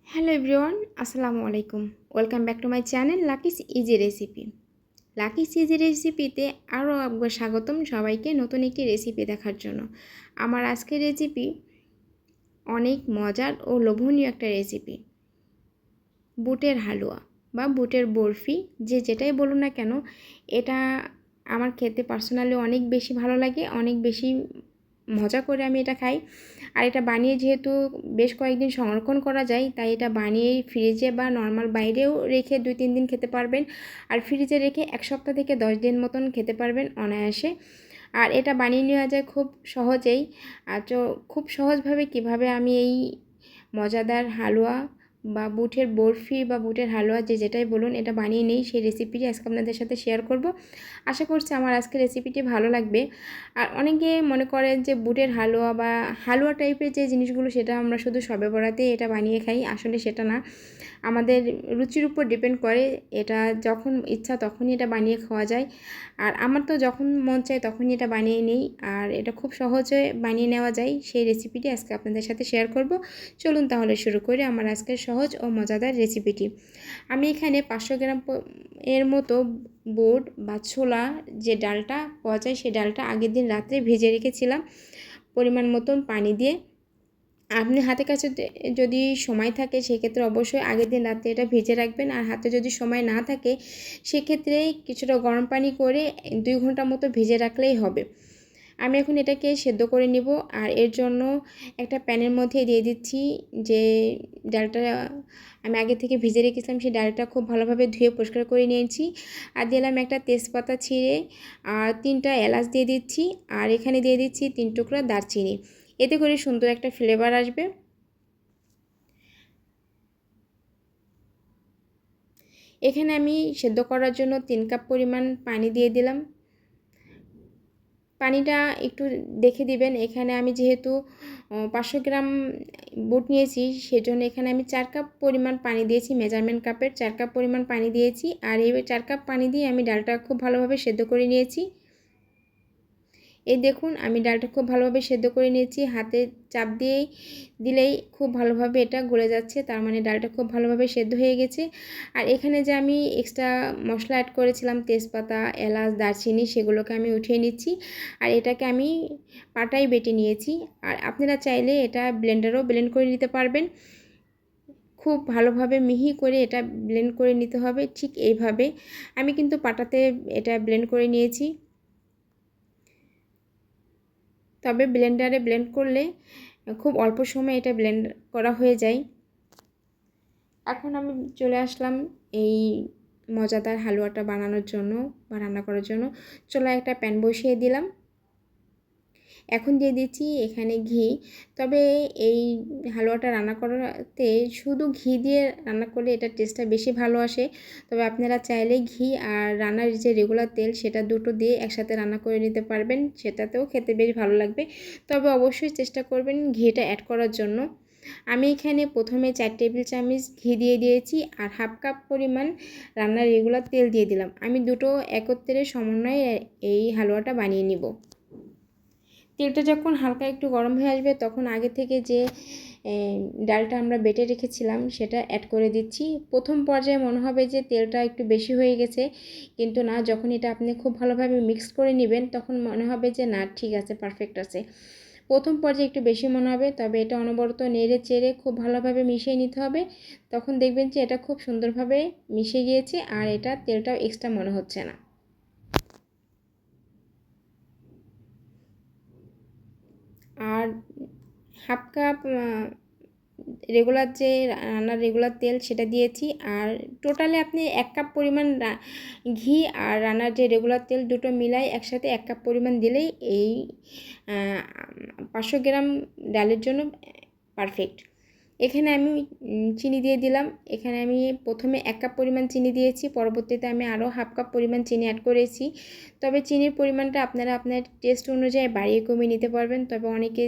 Hello everyone, আসসালামু আলাইকুম। Welcome back to my channel Lucky's easy recipe. Lucky's easy রেসিপিতে আরও একবার স্বাগতম সবাইকে নতুন একটি রেসিপি দেখার জন্য। আমার আজকের রেসিপি অনেক মজার ও লোভনীয় একটা রেসিপি, বুটের হালুয়া বা বুটের বরফি, যে যেটাই বলুন না কেন, এটা আমার খেতে পার্সোনালি অনেক বেশি ভালো লাগে, অনেক বেশি মজা করে আমি এটা খাই। আর এটা বানিয়ে যেহেতু বেশ কয়েকদিন সংরক্ষণ করা যায়, তাই এটা বানিয়ে ফ্রিজে বা নর্মাল বাইরেও রেখে 2-3 দিন খেতে পারবেন। আর ফ্রিজে রেখে 1 সপ্তাহ থেকে 10 দিন মতন খেতে পারবেন অনায়াসে। আর এটা বানিয়ে নেওয়া যায় খুব সহজেই। আর খুব সহজভাবে কিভাবে আমি এই মজাদার হালুয়া বা বুটের বরফি বা বুটের হালুয়া, যে যেটাই বলুন, এটা বানিয়ে নেই, সেই রেসিপিটি আজকে আপনাদের সাথে শেয়ার করব। আশা করছি আমার আজকের রেসিপিটি ভালো লাগবে। আর অনেকে মনে করেন যে বুটের হালুয়া বা হালুয়া টাইপের যে জিনিসগুলো, সেটা আমরা শুধু শবে বরাতে এটা বানিয়ে খাই। আসলে সেটা না, আমাদের রুচির উপর ডিপেন্ড করে। এটা যখন ইচ্ছা তখনই এটা বানিয়ে খাওয়া যায়। আর আমার তো যখন মন চায় তখনই এটা বানিয়ে নিই। আর এটা খুব সহজে বানিয়ে নেওয়া যায়, সেই রেসিপিটি আজকে আপনাদের সাথে শেয়ার করব। চলুন তাহলে শুরু করি আমার আজকের সহজ ও মজাদার রেসিপিটি। আমি এখানে 500 গ্রাম এর মতো বুট বা ছোলা, যে ডালটা পাওয়া যায়, সেই ডালটা আগের দিন রাত্রে ভিজিয়ে রেখেছিলাম পরিমাণ মতন পানি দিয়ে। আপনি হাতের কাছে যদি সময় থাকে সেক্ষেত্রে অবশ্যই আগের দিন রাতে এটা ভিজে রাখবেন। আর হাতে যদি সময় না থাকে সেক্ষেত্রে কিছুটা গরম পানি করে 2 ঘন্টা মতো ভিজে রাখলেই হবে। আমি এখন এটাকে সেদ্ধ করে নিব। আর এর জন্য একটা প্যানের মধ্যে দিয়ে দিচ্ছি যে ডালটা আমি আগে থেকে ভিজে রেখেছিলাম, সেই ডালটা খুব ভালোভাবে ধুয়ে পরিষ্কার করে নিয়েছি। আর দিলাম একটা তেজপাতা ছিঁড়ে, আর 3টা এলাচ দিয়ে দিচ্ছি। আর এখানে দিয়ে দিচ্ছি 3 টুকরা দারচিনি। এতে করে সুন্দর একটা ফ্লেভার আসবে। এখানে আমি সেদ্ধ করার জন্য 3 কাপ পরিমাণ পানি দিয়ে দিলাম। পানিটা একটু দেখে দিবেন। এখানে আমি যেহেতু 500 গ্রাম বুট নিয়েছি, সেজন্য এখানে আমি 4 কাপ পরিমাণ পানি দিয়েছি, মেজারমেন্ট কাপের 4 কাপ পরিমাণ পানি দিয়েছি। আর এই 4 কাপ পানি দিয়ে আমি ডালটা খুব ভালোভাবে সেদ্ধ করে নিয়েছি। এই দেখুন, আমি ডালটা খুব ভালোভাবে সেদ্ধ করে নিয়েছি। হাতে চাপ দিলেই খুব ভালোভাবে এটা গলে যাচ্ছে, তার মানে ডালটা খুব ভালোভাবে সেদ্ধ হয়ে গেছে। আর এখানে যে আমি এক্সট্রা মশলা অ্যাড করেছিলাম, তেজপাতা, এলাচ, দারচিনি, সেগুলোকে আমি উঠিয়ে নিচ্ছি। আর এটাকে আমি পাটায় বেটে নিয়েছি। আর আপনারা চাইলে এটা ব্লেন্ডারেও ব্লেন্ড করে নিতে পারবেন। খুব ভালোভাবে মিহি করে এটা ব্লেন্ড করে নিতে হবে, ঠিক এইভাবে। আমি কিন্তু পাটাতে এটা ব্লেন্ড করে নিয়েছি। তবে ব্লেন্ডারে ব্লেন্ড করলে খুব অল্প সময়ে এটা ব্লেন্ড করা হয়ে যায়। এখন আমি চলে আসলাম এই মজাদার হালুয়াটা বানানোর জন্য বা রান্না করার জন্য। চুলায় একটা প্যান বসিয়ে দিলাম। এখন দিয়ে দিচ্ছি এখানে ঘি। তবে এই হালুয়াটা রান্না করাতে শুধু ঘি দিয়ে রান্না করলে এটার টেস্টটা বেশি ভালো আসে। তবে আপনারা চাইলে ঘি আর রান্নার যে রেগুলার তেল, সেটা দুটো দিয়ে একসাথে রান্না করে নিতে পারবেন, সেটাতেও খেতে বেশ ভালো লাগবে। তবে অবশ্যই চেষ্টা করবেন ঘিটা অ্যাড করার জন্য। আমি এখানে প্রথমে 4 টেবিল চামচ ঘি দিয়ে দিয়েছি, আর হাফ কাপ পরিমাণ রান্নার রেগুলার তেল দিয়ে দিলাম। আমি দুটো একত্রে সমন্বয়ে এই হালুয়াটা বানিয়ে নিব। তেলটা যখন হালকা একটু গরম হয়ে আসবে, তখন আগে থেকে যে ডালটা আমরা বেটে রেখেছিলাম সেটা অ্যাড করে দিচ্ছি। প্রথম পর্যায়ে মনে হবে যে তেলটা একটু বেশি হয়ে গেছে, কিন্তু না, যখন এটা আপনি খুব ভালোভাবে মিক্স করে নেবেন তখন মনে হবে যে না, ঠিক আছে, পারফেক্ট আছে। প্রথম পর্যায়ে একটু বেশি মনে হবে, তবে এটা অনবরত নেড়ে চেড়ে খুব ভালোভাবে মিশিয়ে নিতে হবে। তখন দেখবেন যে এটা খুব সুন্দরভাবে মিশে গিয়েছে, আর এটা তেলটাও এক্সট্রা মনে হচ্ছে না। আর হাফ কাপ রান্নার রেগুলার তেল, সেটা দিয়েছি। আর টোটালে আপনি 1 কাপ পরিমাণ ঘি আর রান্নার যে রেগুলার তেল দুটো মিলাই একসাথে 1 কাপ পরিমাণ দিলেই এই 500 গ্রাম ডালের জন্য পারফেক্ট। এখানে আমি চিনি দিয়ে দিলাম। এখানে আমি প্রথমে 1 কাপ পরিমাণ চিনি দিয়েছি, পরবর্তীতে আমি আরও হাফ কাপ পরিমাণ চিনি অ্যাড করেছি। তবে চিনির পরিমাণটা আপনারা আপনার টেস্ট অনুযায়ী বাড়িয়ে কমিয়ে নিতে পারবেন। তবে অনেকে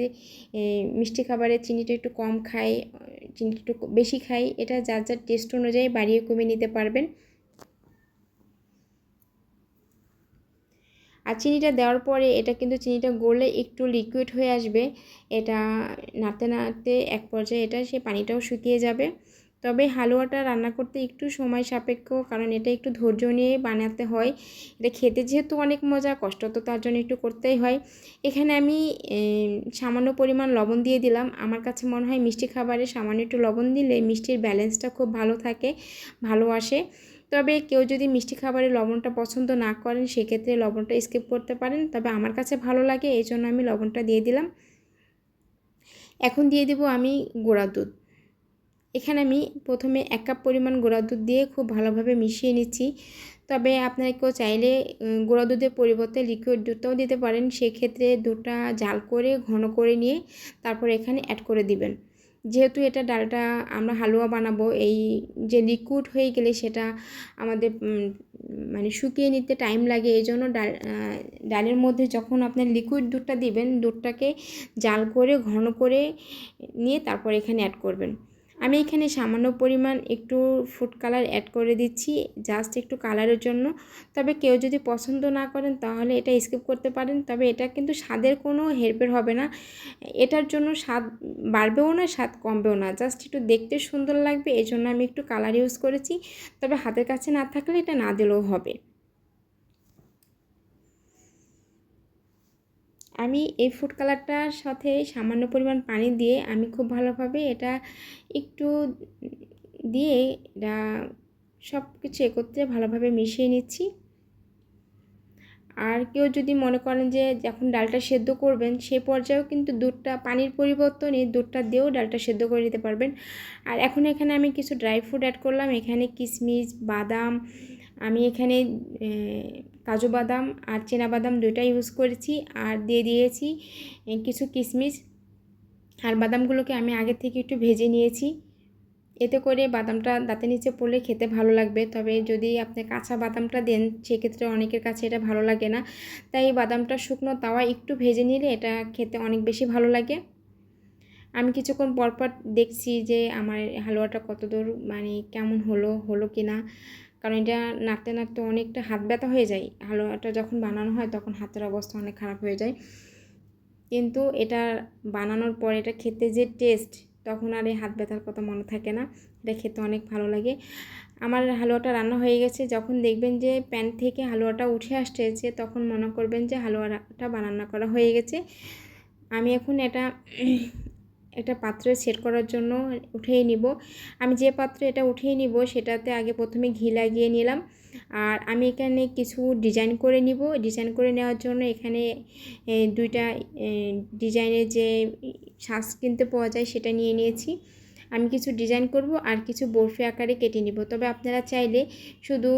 মিষ্টি খাবারে চিনিটা একটু কম খায়, চিনিটা একটু বেশি খায়, এটা যার যার টেস্ট অনুযায়ী বাড়িয়ে কমিয়ে নিতে পারবেন। আর চিনিটা দেওয়ার পরে এটা কিন্তু চিনিটা গললে একটু লিকুইড হয়ে আসবে। এটা নাড়তে নাড়তে এক পর্যায়ে এটা সে পানিটাও শুকিয়ে যাবে। তবে হালুয়াটা রান্না করতে একটু সময় সাপেক্ষ, কারণ এটা একটু ধৈর্য নিয়ে বানাতে হয়। এটা খেতে যেহেতু অনেক মজা, কষ্ট তো তার জন্য একটু করতেই হয়। এখানে আমি সামান্য পরিমাণ লবণ দিয়ে দিলাম। আমার কাছে মনে হয় মিষ্টি খাবারে সামান্য একটু লবণ দিলে মিষ্টির ব্যালেন্সটা খুব ভালো থাকে, ভালো আসে। তবে কেউ যদি মিষ্টি খাবারে লবণটা পছন্দ না করেন সেক্ষেত্রে লবণটা স্কিপ করতে পারেন, তবে আমার কাছে ভালো লাগে এই জন্য আমি লবণটা দিয়ে দিলাম। এখন দিয়ে দেব আমি গুঁড়া দুধ। এখানে আমি প্রথমে 1 কাপ পরিমাণ গুঁড়া দুধ দিয়ে খুব ভালোভাবে মিশিয়ে নিচ্ছি। তবে আপনারা কেউ চাইলে গুঁড়া দুধের পরিবর্তে লিকুইড দুধটাও দিতে পারেন। সেক্ষেত্রে দুধটা জাল করে ঘন করে নিয়ে তারপর এখানে অ্যাড করে দিবেন। যেহেতু এটা ডালটা আমরা হালুয়া বানাবো, এই যে লিকুইড হয়ে গেলে সেটা আমাদের মানে শুকিয়ে নিতে টাইম লাগে। এই জন্য ডালের মধ্যে যখন আপনি লিকুইড দুধটা দিবেন, দুধটাকে জাল করে ঘন করে নিয়ে তারপর এখানে অ্যাড করবেন। আমি এখানে সামান্য পরিমাণ একটু ফুড কালার অ্যাড করে দিচ্ছি, জাস্ট একটু কালারের জন্য। তবে কেউ যদি পছন্দ না করেন তাহলে এটা স্কিপ করতে পারেন। তবে এটা কিন্তু স্বাদের কোনো হেরফের হবে না, এটার জন্য স্বাদ বাড়বেও না, স্বাদ কমবেও না, জাস্ট একটু দেখতে সুন্দর লাগবে এই জন্য আমি একটু কালার ইউজ করেছি। তবে হাতের কাছে না থাকলে এটা না দিলেও হবে। আমি এই ফুড কালারটার সাথে সামান্য পরিমাণ পানি দিয়ে আমি খুব ভালোভাবে এটা একটু দিয়ে এটা সব কিছু একত্রে ভালোভাবে মিশিয়ে নিচ্ছি। আর কেউ যদি মনে করেন যে যখন ডালটা সেদ্ধ করবেন সেই পর্যায়েও কিন্তু দুধটা পানির পরিবর্তনে দুধটা দিয়েও ডালটা সেদ্ধ করে নিতে পারবেন। আর এখন এখানে আমি কিছু ড্রাই ফ্রুট অ্যাড করলাম। এখানে কিশমিশ, বাদাম, আমি এখানে কাজু বাদাম আর চীনা বাদাম দুইটা ইউজ করেছি, আর দিয়ে দিয়েছি কিছু কিশমিশ। আর বাদামগুলোকে আমি আগে থেকে একটু ভেজে নিয়েছি, এতে করে বাদামটা দাঁতের নিচে পড়লে খেতে ভালো লাগবে। তবে যদি আপনি কাঁচা বাদামটা দেন সেক্ষেত্রে অনেকের কাছে এটা ভালো লাগে না, তাই বাদামটা শুকনো তাওয়ায় একটু ভেজে নিলে এটা খেতে অনেক বেশি ভালো লাগে। আমি কিছুক্ষণ পরপর দেখছি যে আমার হালুয়াটা কতদূর মানে কেমন হলো কি না, কারণ এটা নাড়তে নাড়তে অনেকটা হাত ব্যথা হয়ে যায়। হালুয়াটা যখন বানানো হয় তখন হাতের অবস্থা অনেক খারাপ হয়ে যায়, কিন্তু এটা বানানোর পর এটা খেতে যে টেস্ট, তখন আর এই হাত ব্যথার কথা মনে থাকে না। এটা খেতে অনেক ভালো লাগে। আমার হালুয়াটা রান্না হয়ে গেছে। যখন দেখবেন যে প্যান থেকে হালুয়াটা উঠে আসছে তখন মনে করবেন যে হালুয়াটা বানানো করা হয়ে গেছে। আমি এখন এটা একটা পাত্রে সেট করার জন্য উঠিয়ে নিব। আমি যে পাত্রে এটা উঠিয়ে নিব সেটাতে আগে প্রথমে ঘি লাগিয়ে নিলাম। আর আমি এখানে কিছু ডিজাইন করে নিব। ডিজাইন করে নেওয়ার জন্য এখানে দুইটা ডিজাইনের যে সাজ কিনতে পাওয়া যায় সেটা নিয়ে নিয়েছি। আমি কিছু ডিজাইন করব আর কিছু বরফি আকারে কেটে নিব। তবে আপনারা চাইলে শুধু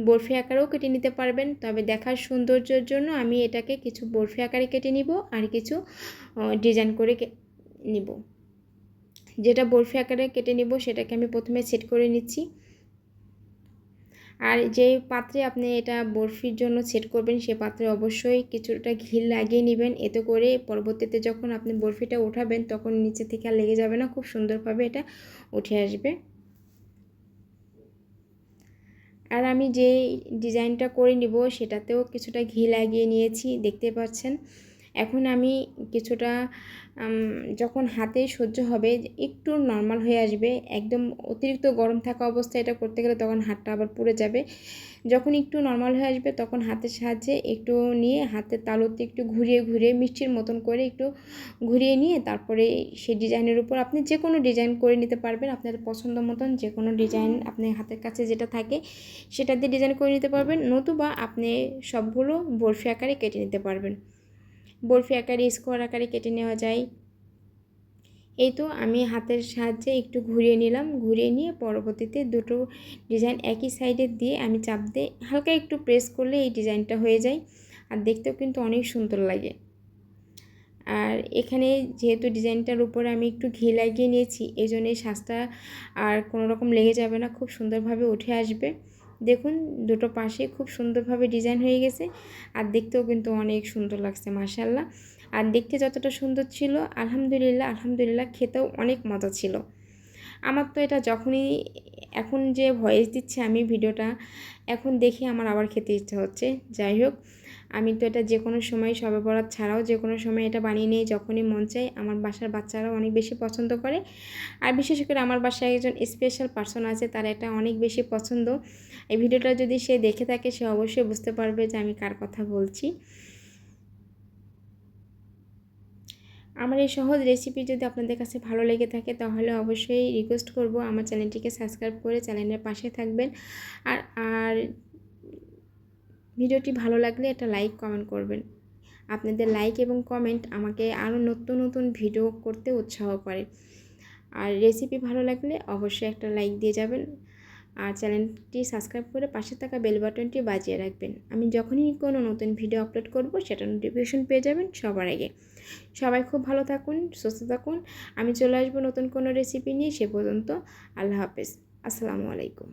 বরফি আকারেও কেটে নিতে পারবেন। তবে দেখার সৌন্দর্যের জন্য আমি এটাকে কিছু বরফি আকারে কেটে নিব আর কিছু ডিজাইন করে নিব। যেটা বরফি আকারে কেটে নিব সেটাকে আমি প্রথমে সেট করে নিচ্ছি। আর যে পাত্রে আপনি এটা বরফির জন্য সেট করবেন সে পাত্রে অবশ্যই কিছুটা ঘি লাগিয়ে নেবেন, এতে করে পরবর্তীতে যখন আপনি বরফিটা উঠাবেন তখন নিচে থেকে আর লেগে যাবে না, খুব সুন্দরভাবে এটা উঠে আসবে। আর আমি যে ডিজাইনটা করে নিব সেটাতেও কিছুটা ঘি লাগিয়ে নিয়েছি, দেখতে পাচ্ছেন। এখন আমি কিছুটা যখন হাতে সহ্য হবে, একটু নর্মাল হয়ে আসবে, একদম অতিরিক্ত গরম থাকা অবস্থায় এটা করতে গেলে তখন হাতটা আবার পুড়ে যাবে। যখন একটু নর্মাল হয়ে আসবে তখন হাতের সাহায্যে একটু নিয়ে হাতের তালুতে একটু ঘুরিয়ে ঘুরিয়ে মিষ্টির মতন করে একটু ঘুরিয়ে নিয়ে তারপরে সেই ডিজাইনের উপর আপনি যে কোনো ডিজাইন করে নিতে পারবেন। আপনার পছন্দ মতন যে কোনো ডিজাইন আপনি হাতের কাছে যেটা থাকে সেটা দিয়ে ডিজাইন করে নিতে পারবেন, নতুবা আপনি সবগুলো বরফি আকারে কেটে নিতে পারবেন। বরফি আকারে, স্কোয়ার আকারে কেটে নেওয়া যায়। এই তো আমি হাতের সাহায্যে একটু ঘুরিয়ে নিলাম, ঘুরিয়ে নিয়ে পরবর্তীতে দুটো ডিজাইন একই সাইডে দিয়ে আমি চাপ দিয়ে হালকা একটু প্রেস করলে এই ডিজাইনটা হয়ে যায়, আর দেখতেও কিন্তু অনেক সুন্দর লাগে। আর এখানে যেহেতু ডিজাইনটার উপরে আমি একটু ঘি লাগিয়ে নিয়েছি এই জন্য এই সাজটা আর কোনো রকম লেগে যাবে না, খুব সুন্দরভাবে উঠে আসবে। দেখুন দুটো পাশে খুব সুন্দরভাবে ডিজাইন হয়ে গেছে, আর দেখতেও কিন্তু অনেক সুন্দর লাগছে মাশাআল্লাহ। আর দেখতে যতটা সুন্দর ছিল আলহামদুলিল্লাহ খেতেও অনেক মজা ছিল। আমার তো এটা যখনই এখন যে ভয়েস দিচ্ছে আমি ভিডিওটা এখন দেখে আমার আবার খেতে ইচ্ছা হচ্ছে। যাই হোক, আমি তো এটা যে কোনো সময় শবে বরাত ছাড়াও যে কোনো সময় এটা বানিয়ে নিই যখনই মন চায়। আমার বাসার বাচ্চারাও অনেক বেশি পছন্দ করে, আর বিশেষ করে আমার বাসায় একজন স্পেশাল পার্সন আছে, তার এটা অনেক বেশি পছন্দ। এই ভিডিওটা যদি সে দেখে থাকে সে অবশ্যই বুঝতে পারবে যে আমি কার কথা বলছি। আমার এই সহজ রেসিপি যদি আপনাদের কাছে ভালো লেগে থাকে তাহলে অবশ্যই রিকোয়েস্ট করব আমার চ্যানেলটিকে সাবস্ক্রাইব করে চ্যানেলের পাশে থাকবেন। আর আর ভিডিওটি ভালো লাগলে একটা লাইক কমেন্ট করবেন। আপনাদের লাইক এবং কমেন্ট আমাকে আরও নতুন নতুন ভিডিও করতে উৎসাহ করে। আর রেসিপি ভালো লাগলে অবশ্যই একটা লাইক দিয়ে যাবেন, আর চ্যানেলটি সাবস্ক্রাইব করে পাশে থাকা বেল বাটনটি বাজিয়ে রাখবেন। আমি যখনই কোনো নতুন ভিডিও আপলোড করব সেটা নোটিফিকেশন পেয়ে যাবেন সবার আগে। সবাই খুব ভালো থাকুন, সুস্থ থাকুন। আমি চলে আসবো নতুন কোনো রেসিপি নিয়ে। সে পর্যন্ত আল্লাহ হাফেজ, আসসালামু আলাইকুম।